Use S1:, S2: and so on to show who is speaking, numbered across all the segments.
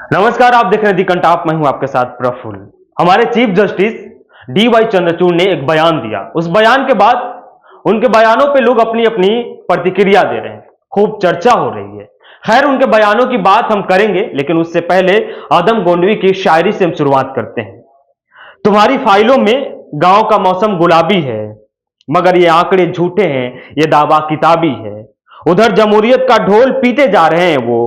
S1: नमस्कार, आप देख रहे हैं दी कंटाप। मैं हूं आपके साथ प्रफुल्ल। हमारे chief justice D Y Chandrachud ने एक बयान दिया। उस बयान के बाद उनके बयानों पे लोग अपनी अपनी प्रतिक्रिया दे रहे हैं, खूब चर्चा हो रही है। खैर, उनके बयानों की बात हम करेंगे, लेकिन उससे पहले आदम गोंडवी की शायरी से हम शुरुआत करते हैं। तुम्हारी फाइलों में गांव का मौसम गुलाबी है, मगर ये आंकड़े झूठे हैं, ये दावा किताबी है। उधर जमहूरियत का ढोल पीते जा रहे हैं वो,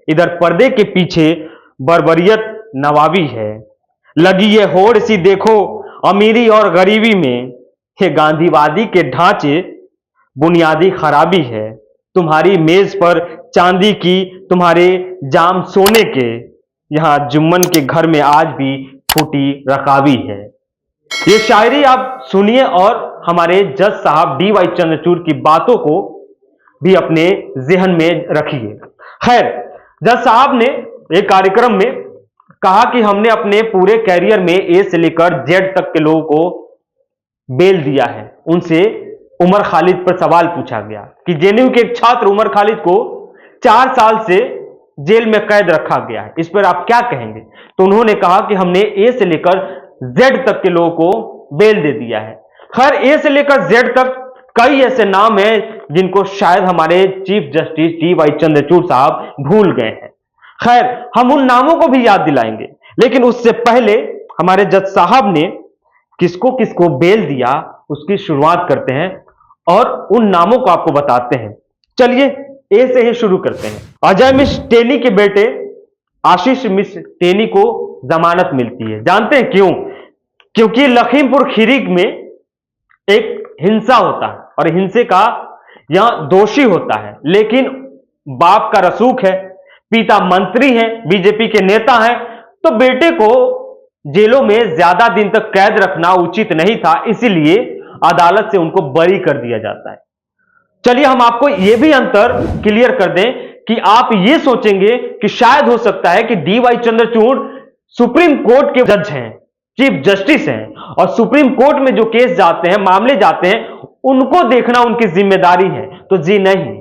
S1: इधर पर्दे के पीछे बर्बरियत नवाबी है। लगी ये होड़ सी देखो अमीरी और गरीबी में, ये गांधीवादी के ढांचे बुनियादी खराबी है। तुम्हारी मेज पर चांदी की, तुम्हारे जाम सोने के, यहां जुम्मन के घर में आज भी फूटी रकाबी है। ये शायरी आप सुनिए और हमारे जज साहब डी वाई चंद्रचूड़ की बातों को भी अपने जहन में रखिए। खैर, जज साहब ने एक कार्यक्रम में कहा कि हमने अपने पूरे कैरियर में ए से लेकर जेड तक के लोगों को बेल दिया है। उनसे उमर खालिद पर सवाल पूछा गया कि जेएनयू के एक छात्र उमर खालिद को 4 साल से जेल में कैद रखा गया है, इस पर आप क्या कहेंगे? तो उन्होंने कहा कि हमने ए से लेकर जेड तक के लोगों को बेल दे दिया है। खैर, ए से लेकर जेड तक कई ऐसे नाम हैं जिनको शायद हमारे chief justice D Y Chandrachud साहब भूल गए हैं। खैर, हम उन नामों को भी याद दिलाएंगे, लेकिन उससे पहले हमारे जज साहब ने किसको किसको बेल दिया उसकी शुरुआत करते हैं और उन नामों को आपको बताते हैं। चलिए ए से ही शुरू करते हैं। अजय मिश्र टेनी के बेटे आशीष मिश्र टेनी को जमानत मिलती है। जानते हैं क्यों? क्योंकि लखीमपुर खीरी में एक हिंसा होता है और हिंसे का यहां दोषी होता है, लेकिन बाप का रसूख है, पिता मंत्री हैं, बीजेपी के नेता हैं, तो बेटे को जेलों में ज्यादा दिन तक कैद रखना उचित नहीं था, इसीलिए अदालत से उनको बरी कर दिया जाता है। चलिए हम आपको यह भी अंतर क्लियर कर दें कि आप ये सोचेंगे कि शायद हो सकता है कि D Y Chandrachud Supreme Court के जज हैं, चीफ जस्टिस हैं, और सुप्रीम कोर्ट में जो केस जाते हैं, मामले जाते हैं, उनको देखना उनकी जिम्मेदारी है। तो जी नहीं,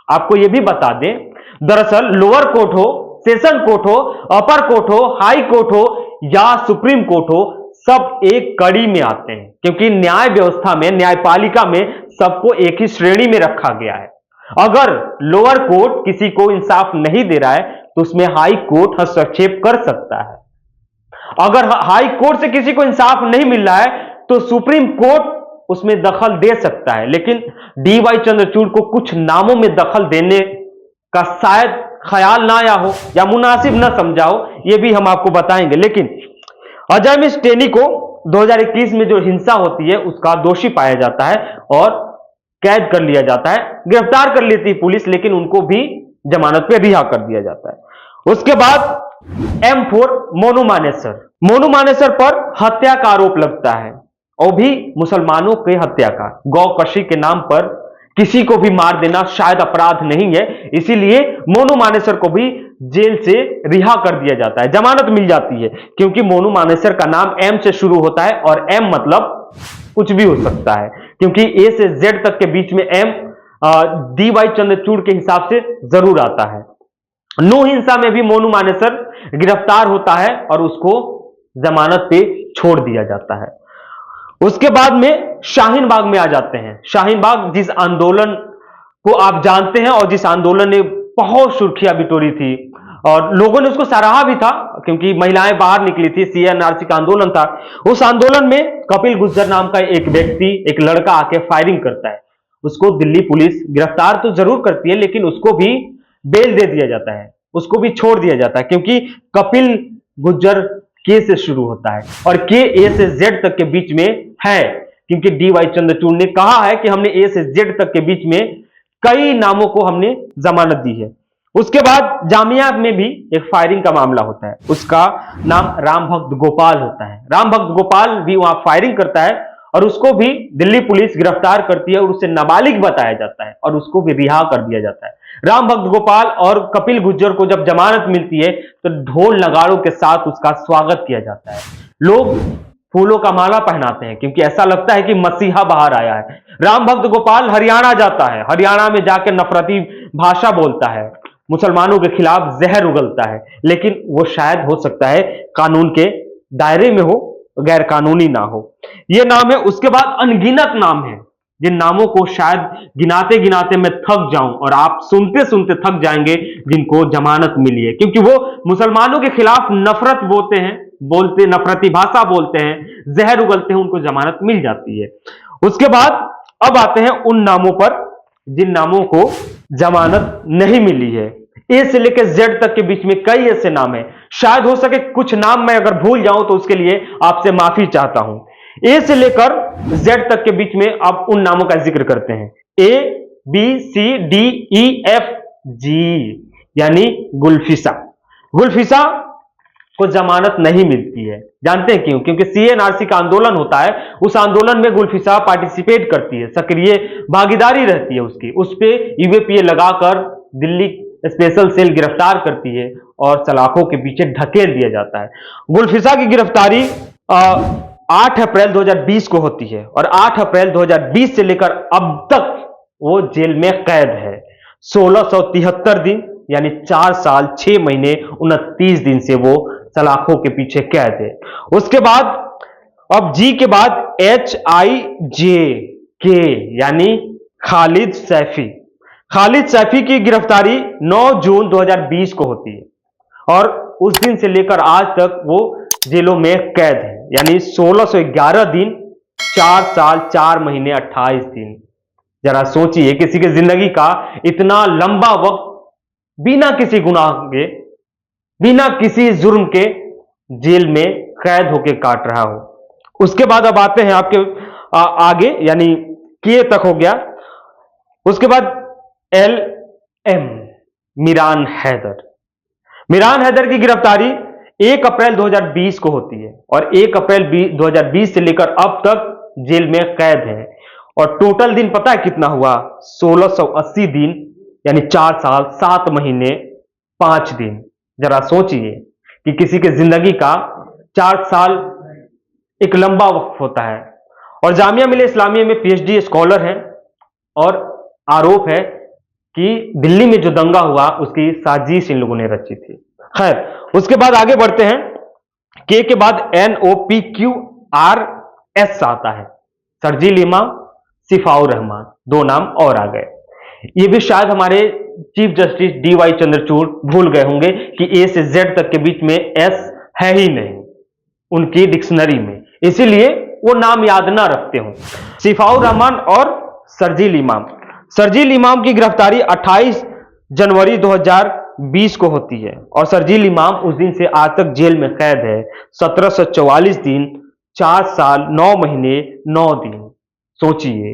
S1: आपको यह भी बता दें, दरअसल लोअर कोर्ट हो, सेशन कोर्ट हो, अपर कोर्ट हो, हाई कोर्ट हो या सुप्रीम कोर्ट हो, सब एक कड़ी में आते हैं, क्योंकि न्याय व्यवस्था में, न्यायपालिका में सबको एक ही श्रेणी में रखा गया है। अगर लोअर कोर्ट किसी को इंसाफ नहीं दे रहा है तो उसमें हाई कोर्ट हस्तक्षेप कर सकता है। अगर हाई कोर्ट से किसी को इंसाफ नहीं मिल रहा है तो सुप्रीम कोर्ट उसमें दखल दे सकता है, लेकिन डी वाई चंद्रचूड़ को कुछ नामों में दखल देने का शायद ख्याल ना आया हो या मुनासिब ना समझा हो, यह भी हम आपको बताएंगे। लेकिन अजय मिश्र टेनी को 2021 में जो हिंसा होती है उसका दोषी पाया जाता है और कैद कर लिया जाता है, गिरफ्तार कर लेती है पुलिस, लेकिन उनको भी जमानत पे रिहा कर दिया जाता है। उसके बाद M4 मोनू मानेसर पर हत्या का आरोप लगता है, और भी मुसलमानों के हत्या का। गौकशी के नाम पर किसी को भी मार देना शायद अपराध नहीं है, इसीलिए मोनू मानेसर को भी जेल से रिहा कर दिया जाता है, जमानत मिल जाती है, क्योंकि मोनू मानेसर का नाम एम से शुरू होता है और एम मतलब कुछ भी हो सकता है, क्योंकि ए से जेड तक के बीच में एम डी वाई चंद्रचूड़ के हिसाब से जरूर आता है। नो हिंसा में भी मोनू मानेसर गिरफ्तार होता है और उसको जमानत पे छोड़ दिया जाता है। उसके बाद में शाहीन बाग में आ जाते हैं। शाहीन बाग, जिस आंदोलन को आप जानते हैं और जिस आंदोलन ने बहुत सुर्खियां बिटोरी थी और लोगों ने उसको सराहा भी था, क्योंकि महिलाएं बाहर निकली थी, CNRC का आंदोलन था। उस आंदोलन में कपिल गुज्जर नाम का एक व्यक्ति, एक लड़का आके फायरिंग करता है। उसको दिल्ली पुलिस गिरफ्तार तो जरूर करती है, लेकिन उसको भी बेल दे दिया जाता है, उसको भी छोड़ दिया जाता है, क्योंकि कपिल गुज्जर के से शुरू होता है और के ए से जेड तक के बीच में है, क्योंकि डी वाई चंद्रचूड़ ने कहा है कि हमने ए से जेड तक के बीच में कई नामों को हमने जमानत दी है। उसके बाद जामिया में भी एक फायरिंग का मामला होता है, उसका नाम राम भक्त गोपाल होता है। राम भक्त गोपाल भी वहां फायरिंग करता है और उसको भी दिल्ली पुलिस गिरफ्तार करती है और उसे नाबालिग बताया जाता है और उसको भी रिहा कर दिया जाता है। राम भक्त गोपाल और कपिल गुज्जर को जब जमानत मिलती है तो ढोल नगाड़ों के साथ उसका स्वागत किया जाता है। लोग फूलों का माला पहनाते हैं, क्योंकि ऐसा लगता है कि मसीहा बाहर आया है। राम भक्त गोपाल हरियाणा जाता है, हरियाणा में जाकर नफरती भाषा बोलता है, मुसलमानों के खिलाफ जहर उगलता है, लेकिन वो शायद हो सकता है कानून के दायरे में हो, गैर कानूनी ना हो। ये नाम है। उसके बाद अनगिनत नाम है, जिन नामों को शायद गिनाते गिनाते मैं थक जाऊं और आप सुनते सुनते थक जाएंगे, जिनको जमानत मिली है, क्योंकि वो मुसलमानों के खिलाफ नफरत बोलते नफरती भाषा बोलते हैं, जहर उगलते हैं, उनको जमानत मिल जाती है। उसके बाद अब आते हैं उन नामों पर जिन नामों को जमानत नहीं मिली है। ए से लेकर जेड तक के बीच में कई ऐसे नाम हैं, शायद हो सके कुछ नाम मैं अगर भूल जाऊं तो उसके लिए आपसे माफी चाहता हूं। ए से लेकर जेड तक के बीच में आप उन नामों का जिक्र करते हैं, A B C D E F G, यानी गुलफिसा। गुलफिसा को जमानत नहीं मिलती है, जानते हैं क्यों? क्योंकि सीएनआरसी का आंदोलन होता है, उस आंदोलन में गुलफिसा पार्टिसिपेट करती है, सक्रिय भागीदारी रहती है उसकी, उस पे यूएपीए लगाकर दिल्ली स्पेशल सेल गिरफ्तार करती है और सलाखों के पीछे ढकेल दिया जाता है। गुलफिसा की गिरफ्तारी 8 अप्रैल 2020 को होती है और 8 अप्रैल 2020 से लेकर अब तक वो जेल में कैद है। 1673 दिन यानी 4 साल 6 महीने 29 दिन से वो सलाखों के पीछे कैद है। उसके बाद अब जी के बाद HIJ यानी खालिद सैफी। खालिद सैफी की गिरफ्तारी 9 जून 2020 को होती है और उस दिन से लेकर आज तक वो जेलों में कैद है, यानी 1611 दिन 4 साल 4 महीने 28 दिन। जरा सोचिए, किसी की जिंदगी का इतना लंबा वक्त बिना किसी गुनाह के, बिना किसी जुर्म के जेल में कैद होकर काट रहा हो। उसके बाद अब आते हैं आपके आगे, यानी के तक हो गया। उसके बाद LM मीरान हैदर। मीरान हैदर की गिरफ्तारी 1 अप्रैल 2020 को होती है और 1 अप्रैल 2020 से लेकर अब तक जेल में कैद है और टोटल दिन पता है कितना हुआ? 1680 दिन, यानी 4 साल 7 महीने 5 दिन। जरा सोचिए कि किसी की जिंदगी का 4 साल एक लंबा वक्त होता है। और जामिया मिलिया इस्लामिया में PhD स्कॉलर है और आरोप है कि दिल्ली में जो दंगा हुआ उसकी साजिश इन लोगों ने रची थी। खैर, उसके बाद आगे बढ़ते हैं। के बाद NOPQRS आता है, शर्जील इमाम, सिफाउर रहमान, 2 नाम और आ गए। ये भी शायद हमारे चीफ जस्टिस DY चंद्रचूड़ भूल गए होंगे कि ए से जेड तक के बीच में एस है ही नहीं उनकी डिक्शनरी में, इसीलिए वो नाम याद ना रखते हो। सिफाउर रहमान और शर्जील इमाम। शर्जील इमाम की गिरफ्तारी 28 जनवरी 2020 को होती है और शर्जील इमाम उस दिन से आज तक जेल में कैद है। 1744 दिन 4 साल 9 महीने 9 दिन। सोचिए,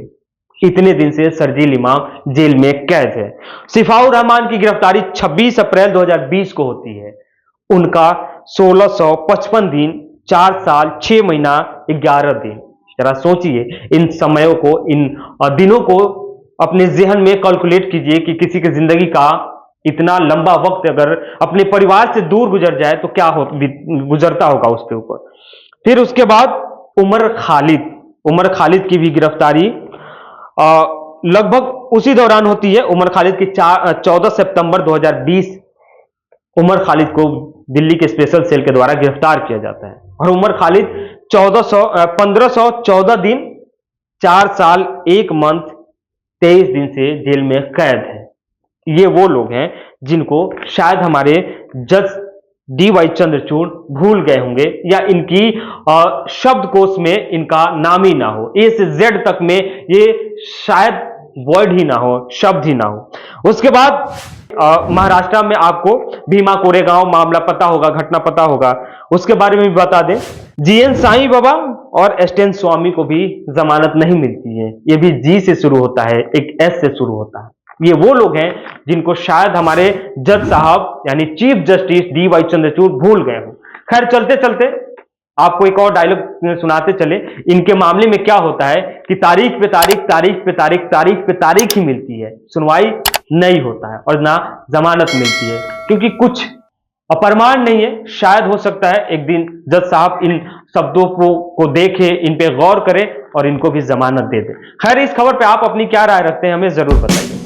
S1: इतने दिन से शर्जील इमाम जेल में कैद है। सिफाउर रहमान की गिरफ्तारी 26 अप्रैल 2020 को होती है। उनका 1655 दिन 4 साल 6 महीना 11 दिन। जरा सोचिए, इन समयों को, इन दिनों को अपने जहन में कैलकुलेट कीजिए कि किसी की जिंदगी का इतना लंबा वक्त अगर अपने परिवार से दूर गुजर जाए तो क्या गुजरता होगा उसके ऊपर। फिर उसके बाद उमर खालिद की भी गिरफ्तारी लगभग उसी दौरान होती है। उमर खालिद की 14 सितंबर 2020 उमर खालिद को दिल्ली के स्पेशल सेल के द्वारा गिरफ्तार किया जाता है और उमर खालिद 1514 दिन 4 साल 1 मंथ 23 दिन से जेल में कैद है। ये वो लोग हैं जिनको शायद हमारे जज DY चंद्रचूड़ भूल गए होंगे या इनकी शब्दकोश में इनका नाम ही ना हो, ए से जेड तक में ये शायद वर्ड ही ना हो, शब्द ही ना हो। उसके बाद महाराष्ट्र में आपको भीमा कोरेगांव मामला पता होगा, घटना पता होगा, उसके बारे में भी बता दें। GN साईं बाबा और STN स्वामी को भी जमानत नहीं मिलती है। ये भी जी से शुरू होता है, एक S से शुरू होता है। ये वो लोग हैं जिनको शायद हमारे जज साहब यानी चीफ जस्टिस DY चंद्रचूड़ भूल गए हो। खैर, चलते चलते आपको एक और डायलॉग सुनाते चले। इनके मामले में क्या होता है कि तारीख पे तारीख ही मिलती है, सुनवाई नहीं होता है और ना जमानत मिलती है, क्योंकि कुछ अप्रमाण नहीं है। शायद हो सकता है एक दिन जज साहब इन शब्दों को देखे, इन पे गौर करें और इनको भी जमानत दे दे। खैर, इस खबर पे आप अपनी क्या राय रखते हैं हमें जरूर बताइए।